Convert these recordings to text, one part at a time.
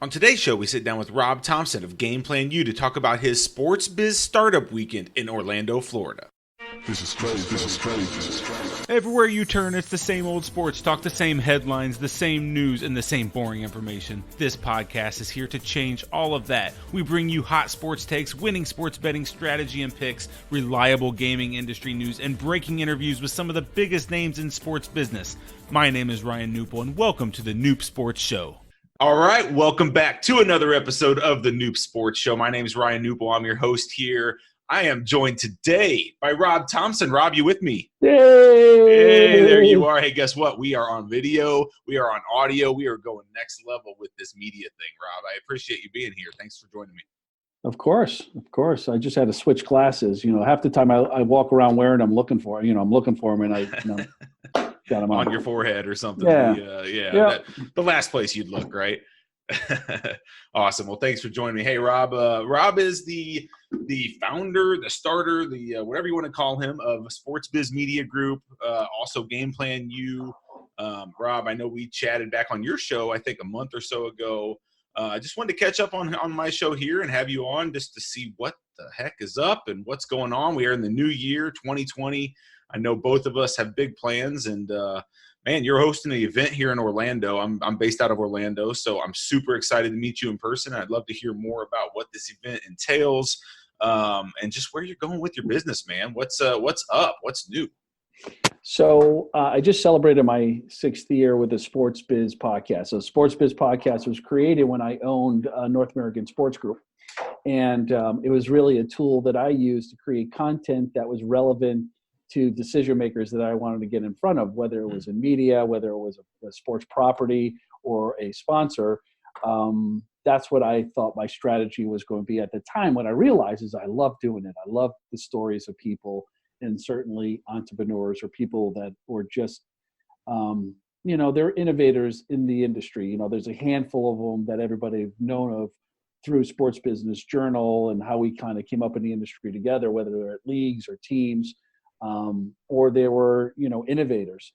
On today's show, we sit down with Rob Thompson of Game Plan U to talk about his SportsBiz Startup weekend in Orlando, Florida. This is crazy. This is crazy. This is crazy. Everywhere you turn, it's the same old sports talk, the same headlines, the same news, and the same boring information. This podcast is here to change all of that. We bring you hot sports takes, winning sports betting strategy and picks, reliable gaming industry news, and breaking interviews with some of the biggest names in sports business. My name is Ryan Newpel, and welcome to the Noop Sports Show. All right, welcome back to another episode of the Noop Sports Show. My name is Ryan Newpel. I'm your host here. I am joined today by Rob Thompson. Rob, you with me? Yay! Hey, there you are. Hey, guess what? We are on video. We are on audio. We are going next level with this media thing, Rob. I appreciate you being here. Thanks for joining me. Of course. I just had to switch glasses. Half the time I walk around wearing them, looking for them, and I got them on your forehead or something. Yeah. The last place you'd look, right? Awesome. Well, thanks for joining me. Hey, Rob. Rob is the founder, the starter, the whatever you want to call him, of SportsBiz Media Group. Also, Game Plan U. Rob, I know we chatted back on your show, I think a month or so ago. I just wanted to catch up on my show here and have you on just to see what the heck is up and what's going on. We are in the new year, 2020. I know both of us have big plans, and man, you're hosting an event here in Orlando. I'm based out of Orlando, so I'm super excited to meet you in person. I'd love to hear more about what this event entails, and just where you're going with your business, man. What's up? What's new? So I just celebrated my 6th year with the SportsBiz podcast. So SportsBiz podcast was created when I owned North American Sports Group. And it was really a tool that I used to create content that was relevant to decision makers that I wanted to get in front of, whether it was in media, whether it was a sports property or a sponsor. That's what I thought my strategy was going to be at the time. What I realized is I love doing it. I love the stories of people, and certainly entrepreneurs or people that were just, they're innovators in the industry. There's a handful of them that everybody known of through Sports Business Journal and how we kind of came up in the industry together, whether they're at leagues or teams, or they were, innovators.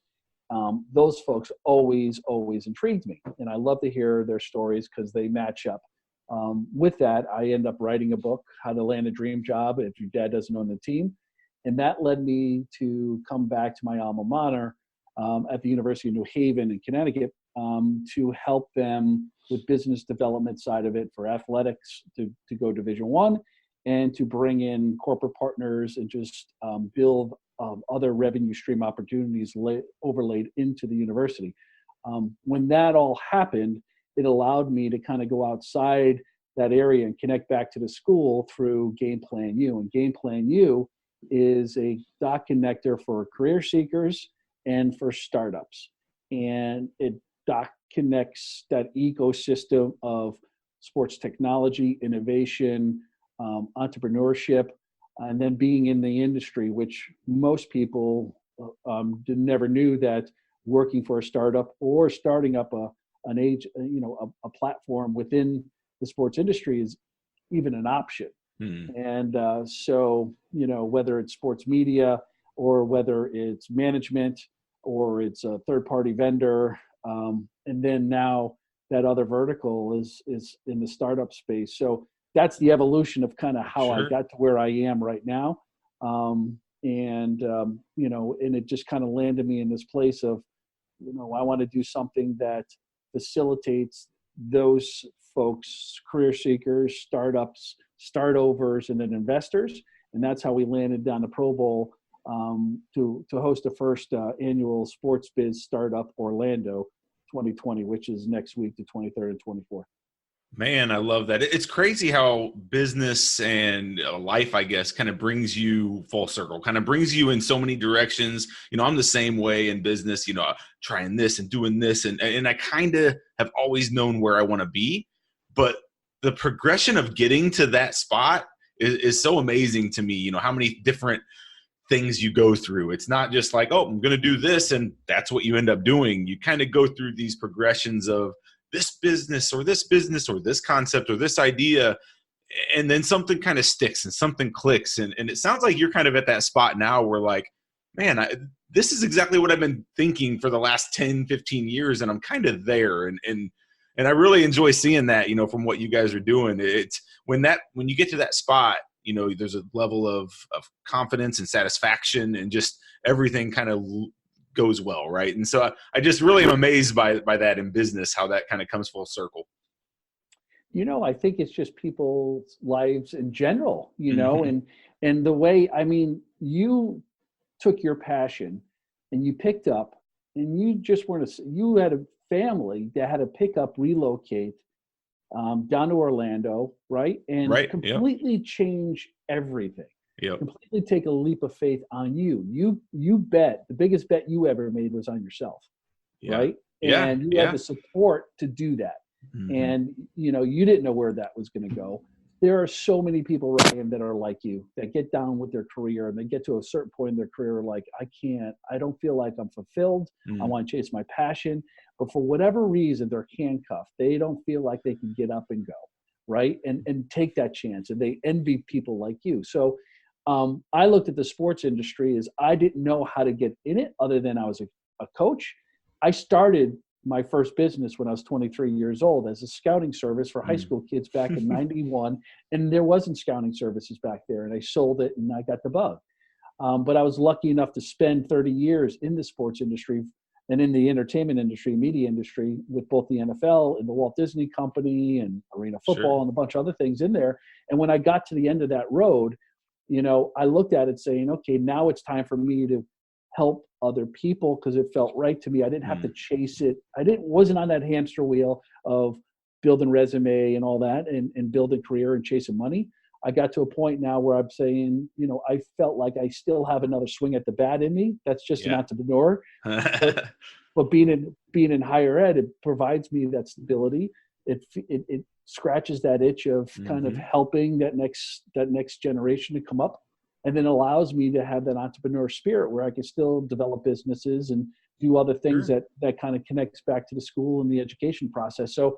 Those folks always intrigued me. And I love to hear their stories because they match up. With that, I end up writing a book, How to Land a Dream Job If Your Dad Doesn't Own the Team. And that led me to come back to my alma mater at the University of New Haven in Connecticut to help them with business development side of it for athletics to go Division I, and to bring in corporate partners and just build other revenue stream opportunities overlaid into the university. When that all happened, it allowed me to kind of go outside that area and connect back to the school through Game Plan U. And Game Plan U is a dot connector for career seekers and for startups. And it dot connects that ecosystem of sports technology, innovation, entrepreneurship, and then being in the industry, which most people never knew that working for a startup or starting up a platform within the sports industry is even an option. And so, whether it's sports media or whether it's management or it's a third-party vendor, and then now that other vertical is in the startup space. So that's the evolution of kind of how I got to where I am right now. And it just kind of landed me in this place of, I want to do something that facilitates those folks, career seekers, startups, startovers, and then investors. And that's how we landed down the Pro Bowl to host the first annual SportsBiz Startup Orlando 2020, which is next week, the 23rd and 24th. Man, I love that. It's crazy how business and life, I guess, kind of brings you full circle, kind of brings you in so many directions. I'm the same way in business, trying this and doing this. And I kind of have always known where I want to be. But the progression of getting to that spot is so amazing to me. How many different things you go through. It's not just like, oh, I'm going to do this, and that's what you end up doing. You kind of go through these progressions of this business or this concept or this idea, and then something kind of sticks and something clicks. And it sounds like you're kind of at that spot now where like, man, this is exactly what I've been thinking for the last 10, 15 years, and I'm kind of there. And And I really enjoy seeing that, from what you guys are doing. It's when you get to that spot, there's a level of confidence and satisfaction, and just everything kind of goes well, right? And so I just really am amazed by that in business, how that kind of comes full circle. I think it's just people's lives in general, Mm-hmm. and the way, you took your passion and you picked up, and you had a family that had to pick up, relocate down to Orlando, right? And Right. Yep. completely change everything. Yep. Completely take a leap of faith on you. You bet the biggest bet you ever made was on yourself, Yeah. right? Yeah. And you had Yeah. the support to do that. Mm-hmm. And you didn't know where that was going to go. There are so many people, Ryan, that are like you, that get down with their career, and they get to a certain point in their career like, I don't feel like I'm fulfilled. I want to chase my passion, but for whatever reason they're handcuffed. They don't feel like they can get up and go, right? And take that chance, and they envy people like you. So I looked at the sports industry as, I didn't know how to get in it other than I was a coach. I started my first business when I was 23 years old as a scouting service for high school kids back in 91. And there wasn't scouting services back there. And I sold it, and I got the bug. But I was lucky enough to spend 30 years in the sports industry and in the entertainment industry, media industry, with both the NFL and the Walt Disney Company and Arena Football Sure. and a bunch of other things in there. And when I got to the end of that road, I looked at it saying, okay, now it's time for me to help other people, because it felt right to me. I didn't have to chase it. Wasn't on that hamster wheel of building resume and all that, and building career and chasing money. I got to a point now where I'm saying, I felt like I still have another swing at the bat in me. That's just an entrepreneur. But being in higher ed, it provides me that stability. It scratches that itch of kind of helping that next generation to come up, and then allows me to have that entrepreneur spirit where I can still develop businesses and do other things Sure. that kind of connects back to the school and the education process. So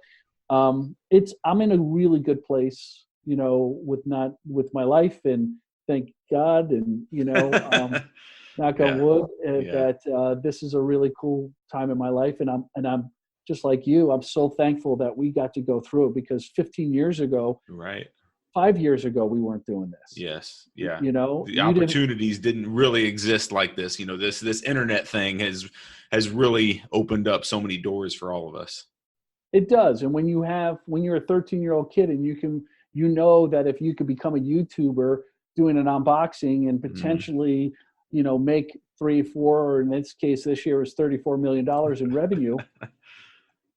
I'm in a really good place, with my life, and thank God, and knock on Yeah. wood, Yeah. that this is a really cool time in my life, and I'm just like you. I'm so thankful that we got to go through it, because 15 years ago, Right. 5 years ago, we weren't doing this. Yes. Yeah. The You didn't. opportunities didn't really exist like this. This internet thing has really opened up so many doors for all of us. It does. And when you're a 13-year-old kid, and you know that if you could become a YouTuber doing an unboxing and potentially, make 3, 4, or in this case, this year was $34 million in revenue,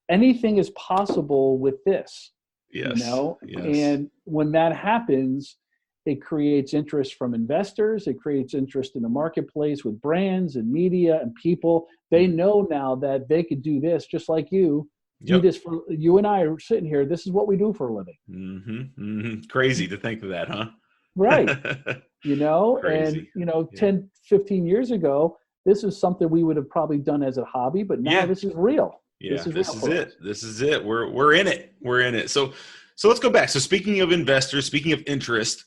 anything is possible with this, Yes. Yes. and when that happens, it creates interest from investors. It creates interest in the marketplace with brands and media and people. They know now that they could do this just like you. Do Yep. this for you, and I are sitting here. This is what we do for a living. Crazy to think of that, huh? Right. Crazy. 10, 15 years ago, this is something we would have probably done as a hobby, but now this is real. Yeah, This is it. This is it. We're in it. We're in it. So let's go back. So speaking of investors, speaking of interest,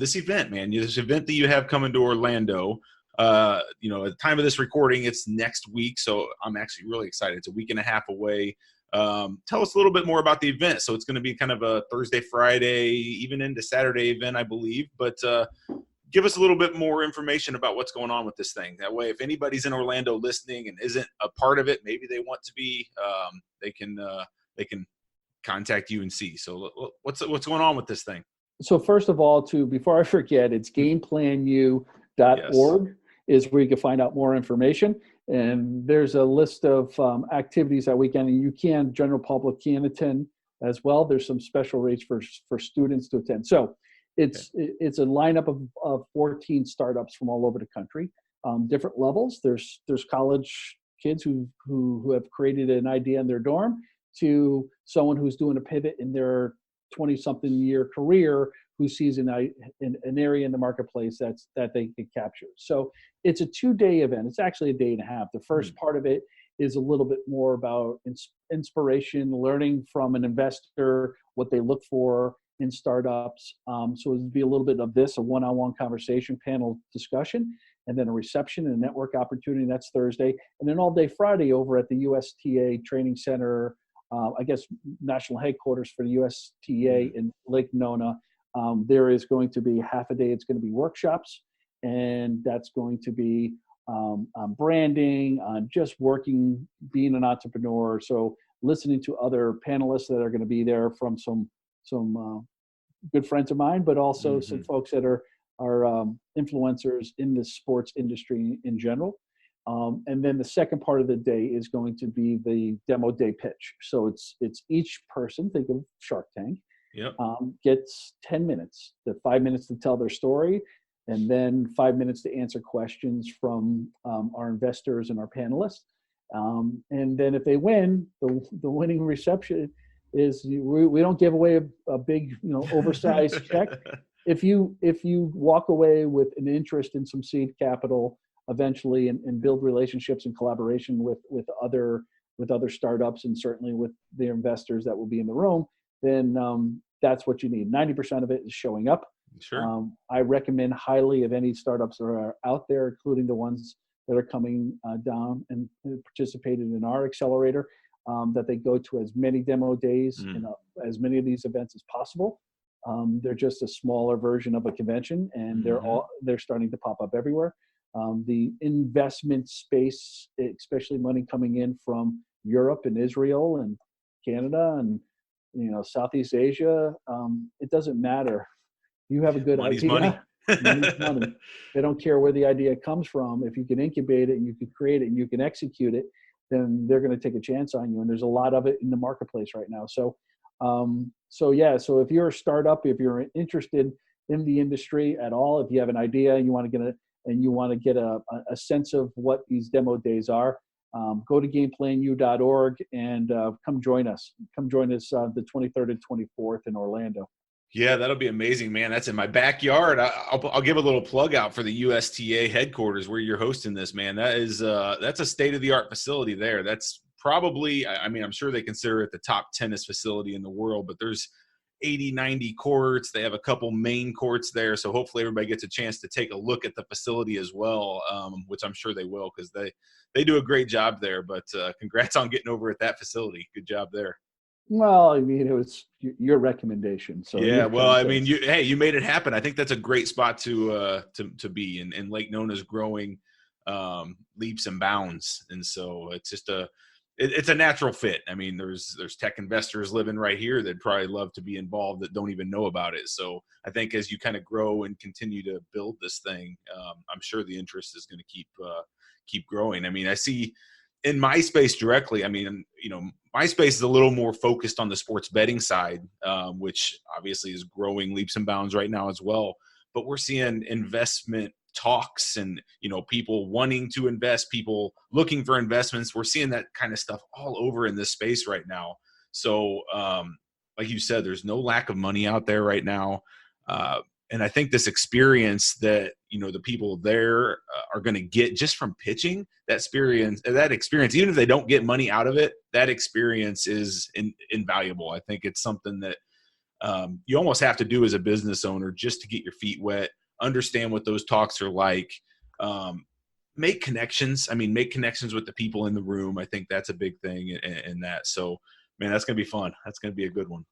this event, man, this event that you have coming to Orlando, at the time of this recording, it's next week. So I'm actually really excited. It's a week and a half away. Tell us a little bit more about the event. So it's going to be kind of a Thursday, Friday, even into Saturday event, I believe. But give us a little bit more information about what's going on with this thing. That way, if anybody's in Orlando listening and isn't a part of it, maybe they want to be, they can contact you and see. So what's going on with this thing? So first of all, before I forget, it's gameplanu.org is where you can find out more information. And there's a list of activities that weekend, and general public can attend as well. There's some special rates for students to attend. So it's a lineup of 14 startups from all over the country, different levels. There's college kids who have created an idea in their dorm, to someone who's doing a pivot in their 20-something year career, who sees an area in the marketplace that they can capture. So it's a 2-day event. It's actually a day and a half. The first part of it is a little bit more about inspiration, learning from an investor, what they look for in startups. So it'd be a little bit of this, a one-on-one conversation, panel discussion, and then a reception and a network opportunity. That's Thursday. And then all day Friday over at the USTA Training Center I guess, national headquarters for the USTA in Lake Nona. There is going to be half a day. It's going to be workshops, and that's going to be on branding, on just working, being an entrepreneur. So listening to other panelists that are going to be there from some good friends of mine, but also some folks that are influencers in the sports industry in general. And then the second part of the day is going to be the demo day pitch. So it's each person, think of Shark Tank, gets 10 minutes, the 5 minutes to tell their story, and then 5 minutes to answer questions from our investors and our panelists. And then if they win, the winning reception is we don't give away a big, oversized check. If you walk away with an interest in some seed capital eventually and build relationships and collaboration with other startups and certainly with the investors that will be in the room, then that's what you need. 90% of it is showing up. Sure. I recommend highly of any startups that are out there, including the ones that are coming down and participated in our accelerator, that they go to as many demo days and as many of these events as possible. They're just a smaller version of a convention, and they're starting to pop up everywhere. The investment space, especially money coming in from Europe and Israel and Canada and Southeast Asia, it doesn't matter. You have a good Money's idea. Money. Money's money. They don't care where the idea comes from. If you can incubate it and you can create it and you can execute it, then they're going to take a chance on you. And there's a lot of it in the marketplace right now. So if you're a startup, if you're interested in the industry at all, if you have an idea and you want to get a sense of what these demo days are, go to gameplanu.org and come join us. Come join us the 23rd and 24th in Orlando. Yeah, that'll be amazing, man. That's in my backyard. I'll give a little plug out for the USTA headquarters where you're hosting this, man. That's a state-of-the-art facility there. That's probably, I'm sure they consider it the top tennis facility in the world, but there's 80, 90 courts. They have a couple main courts there. So hopefully everybody gets a chance to take a look at the facility as well, which I'm sure they will because they do a great job there. But congrats on getting over at that facility. Good job there. Well, it was your recommendation. So yeah, well, you made it happen. I think that's a great spot to be. And Lake Nona's growing leaps and bounds, and so it's just it's a natural fit. There's tech investors living right here that probably love to be involved that don't even know about it. So I think as you kind of grow and continue to build this thing, I'm sure the interest is going to keep growing. I see in MySpace directly, MySpace is a little more focused on the sports betting side, which obviously is growing leaps and bounds right now as well. But we're seeing investment talks and, people wanting to invest, people looking for investments. We're seeing that kind of stuff all over in this space right now. So like you said, there's no lack of money out there right now. And I think this experience that, the people there are going to get just from pitching, that experience, even if they don't get money out of it, that experience is invaluable. I think it's something that you almost have to do as a business owner just to get your feet wet, understand what those talks are like, make connections. Make connections with the people in the room. I think that's a big thing in that. So, man, that's going to be fun. That's going to be a good one.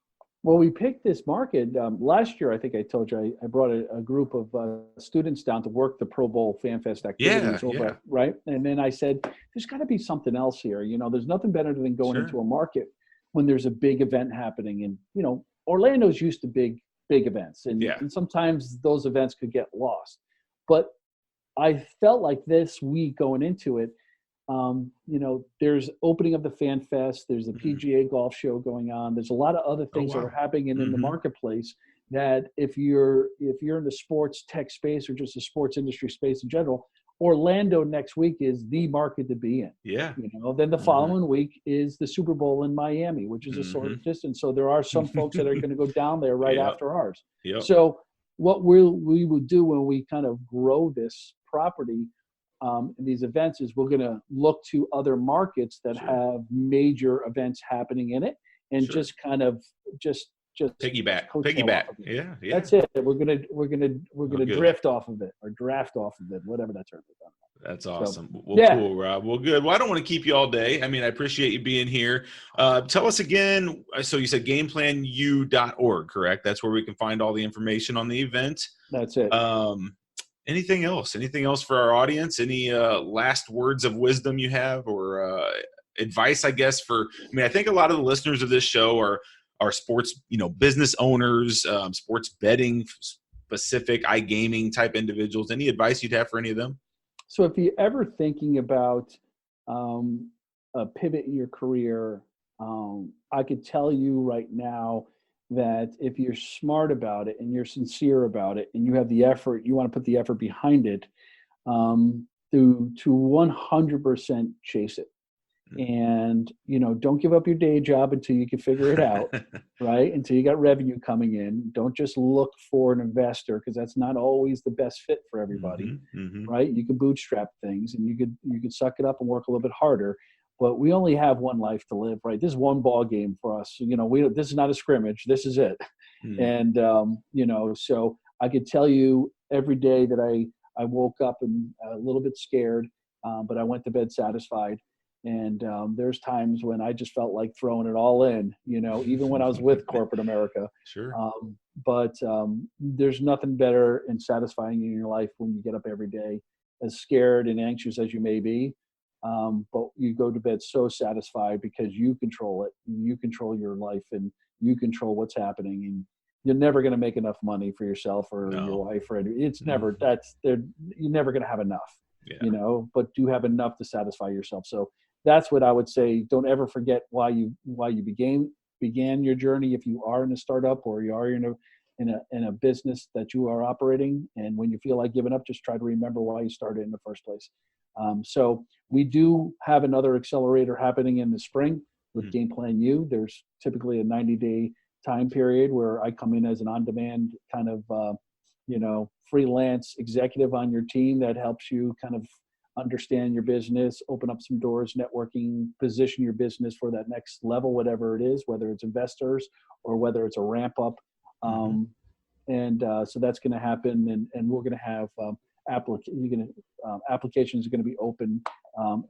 Well, we picked this market last year. I think I told you I brought a group of students down to work the Pro Bowl Fan Fest activities right? And then I said, there's got to be something else here. There's nothing better than going into a market when there's a big event happening. And, Orlando's used to big events. And sometimes those events could get lost. But I felt like this week going into it, there's opening of the Fan Fest. There's the PGA golf show going on. There's a lot of other things that are happening in the marketplace that if you're in the sports tech space or just the sports industry space in general, Orlando next week is the market to be in. Yeah. Then the following week is the Super Bowl in Miami, which is a sort of distance. So there are some folks that are going to go down there right after ours. Yep. So what we will do when we kind of grow this property in these events is we're going to look to other markets that have major events happening in it and just kind of just piggyback. Yeah. That's it. We're gonna drift off of it or draft off of it, whatever that term is. That's awesome. So, Well, cool, Rob. Well, good. Well, I don't want to keep you all day. I mean, I appreciate you being here. Tell us again. So you said gameplanu.org, correct? That's where we can find all the information on the event. That's it. Anything else? Anything else for our audience? Any last words of wisdom you have, or advice, I guess, I think a lot of the listeners of this show are sports, business owners, sports betting specific, iGaming type individuals. Any advice you'd have for any of them? So if you're ever thinking about a pivot in your career, I could tell you right now that if you're smart about it and you're sincere about it and you have the effort, you want to put the effort behind it, to 100% chase it. And, don't give up your day job until you can figure it out, right? Until you got revenue coming in. Don't just look for an investor, because that's not always the best fit for everybody, right? You can bootstrap things and you could suck it up and work a little bit harder, but we only have one life to live, right? This is one ball game for us. This is not a scrimmage. This is it. And, so I could tell you every day that I woke up and a little bit scared, but I went to bed satisfied. And there's times when I just felt like throwing it all in, even when I was with corporate America. Sure. But there's nothing better and satisfying in your life when you get up every day, as scared and anxious as you may be. But you go to bed so satisfied because you control it. You control your life and you control what's happening. And you're never going to make enough money for yourself or your wife or anything. It's never, you're never going to have enough, but do have enough to satisfy yourself. So that's what I would say. Don't ever forget why you began your journey. If you are in a startup or you are in a business that you are operating, and when you feel like giving up, just try to remember why you started in the first place. So we do have another accelerator happening in the spring with Game Plan U. There's typically a 90-day time period where I come in as an on-demand kind of freelance executive on your team that helps you kind of understand your business, open up some doors, networking, position your business for that next level, whatever it is, whether it's investors or whether it's a ramp up. So that's going to happen. And we're going to have applications are going to be open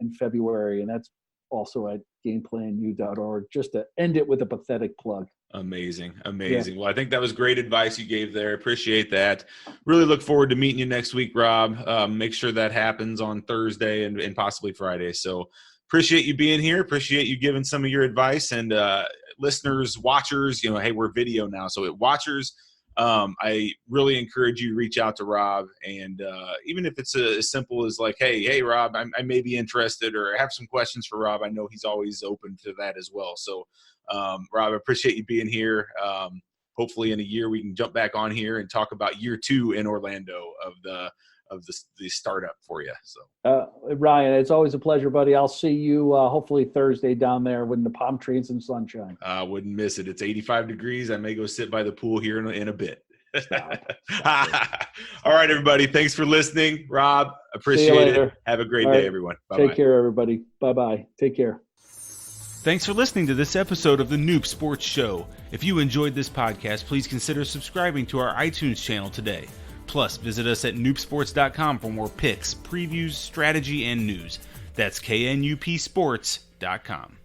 in February. And that's also at gameplanu.org, just to end it with a pathetic plug. Amazing. Yeah. Well, I think that was great advice you gave there. Appreciate that. Really look forward to meeting you next week, Rob. Make sure that happens on Thursday and possibly Friday. So appreciate you being here. Appreciate you giving some of your advice. And listeners, watchers, hey, we're video now. So watchers, I really encourage you to reach out to Rob. And even if it's as simple as like, hey, Rob, I may be interested or have some questions for Rob. I know he's always open to that as well. So Rob, I appreciate you being here. Hopefully in a year we can jump back on here and talk about year 2 in Orlando of the startup for you. So Ryan, it's always a pleasure, buddy. I'll see you hopefully Thursday down there with the palm trees and sunshine. I wouldn't miss it. It's 85 degrees. I may go sit by the pool here in a bit. Stop. All right, everybody. Thanks for listening. Rob, appreciate it. Have a great day, everyone. Bye-bye. Take care, everybody. Bye-bye. Take care. Thanks for listening to this episode of the Noob Sports Show. If you enjoyed this podcast, please consider subscribing to our iTunes channel today. Plus, visit us at noobsports.com for more picks, previews, strategy, and news. That's KNUPsports.com.